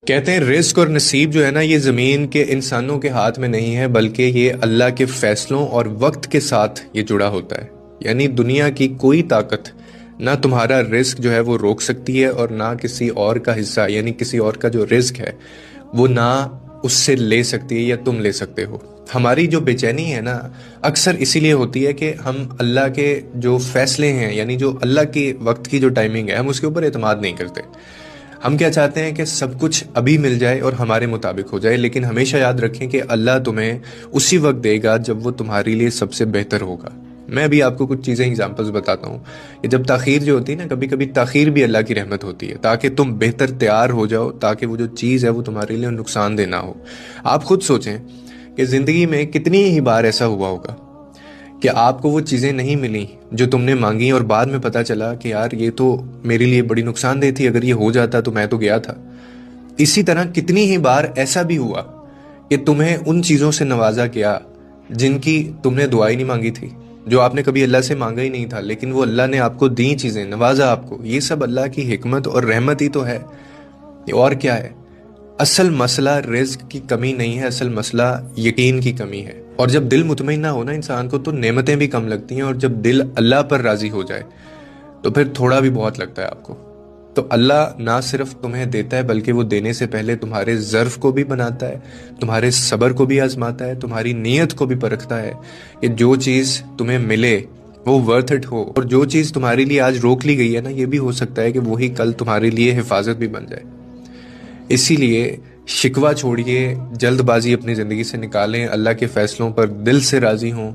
کہتے ہیں رزق اور نصیب جو ہے نا، یہ زمین کے انسانوں کے ہاتھ میں نہیں ہے، بلکہ یہ اللہ کے فیصلوں اور وقت کے ساتھ یہ جڑا ہوتا ہے۔ یعنی دنیا کی کوئی طاقت نہ تمہارا رزق جو ہے وہ روک سکتی ہے، اور نہ کسی اور کا حصہ، یعنی کسی اور کا جو رزق ہے وہ نہ اس سے لے سکتی ہے یا تم لے سکتے ہو۔ ہماری جو بے چینی ہے نا، اکثر اسی لیے ہوتی ہے کہ ہم اللہ کے جو فیصلے ہیں، یعنی جو اللہ کی وقت کی جو ٹائمنگ ہے، ہم اس کے اوپر اعتماد نہیں کرتے۔ ہم کیا چاہتے ہیں کہ سب کچھ ابھی مل جائے اور ہمارے مطابق ہو جائے، لیکن ہمیشہ یاد رکھیں کہ اللہ تمہیں اسی وقت دے گا جب وہ تمہارے لیے سب سے بہتر ہوگا۔ میں ابھی آپ کو کچھ چیزیں ایگزامپلز بتاتا ہوں کہ جب تاخیر جو ہوتی ہے نا، کبھی کبھی تاخیر بھی اللہ کی رحمت ہوتی ہے، تاکہ تم بہتر تیار ہو جاؤ، تاکہ وہ جو چیز ہے وہ تمہارے لیے نقصان دہ نہ ہو۔ آپ خود سوچیں کہ زندگی میں کتنی ہی بار ایسا ہوا ہوگا کہ آپ کو وہ چیزیں نہیں ملیں جو تم نے مانگی، اور بعد میں پتہ چلا کہ یار یہ تو میرے لیے بڑی نقصان دہ تھی، اگر یہ ہو جاتا تو میں تو گیا تھا۔ اسی طرح کتنی ہی بار ایسا بھی ہوا کہ تمہیں ان چیزوں سے نوازا گیا جن کی تم نے دعا ہی نہیں مانگی تھی، جو آپ نے کبھی اللہ سے مانگا ہی نہیں تھا، لیکن وہ اللہ نے آپ کو دی چیزیں، نوازا آپ کو۔ یہ سب اللہ کی حکمت اور رحمت ہی تو ہے، اور کیا ہے؟ اصل مسئلہ رزق کی کمی نہیں ہے، اصل مسئلہ یقین کی کمی ہے۔ اور جب دل مطمئن نہ ہونا انسان کو، تو نعمتیں بھی کم لگتی ہیں، اور جب دل اللہ پر راضی ہو جائے تو پھر تھوڑا بھی بہت لگتا ہے آپ کو۔ تو اللہ نہ صرف تمہیں دیتا ہے، بلکہ وہ دینے سے پہلے تمہارے ظرف کو بھی بناتا ہے، تمہارے صبر کو بھی آزماتا ہے، تمہاری نیت کو بھی پرکھتا ہے کہ جو چیز تمہیں ملے وہ ورتھ اٹ ہو، اور جو چیز تمہارے لیے آج روک لی گئی ہے نا، یہ بھی ہو سکتا ہے کہ وہی کل تمہارے لیے حفاظت بھی بن جائے۔ اسی لیے شکوہ چھوڑیے، جلد بازی اپنی زندگی سے نکالیں، اللہ کے فیصلوں پر دل سے راضی ہوں،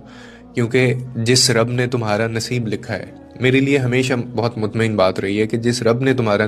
کیونکہ جس رب نے تمہارا نصیب لکھا ہے، میرے لیے ہمیشہ بہت مطمئن بات رہی ہے کہ جس رب نے تمہارا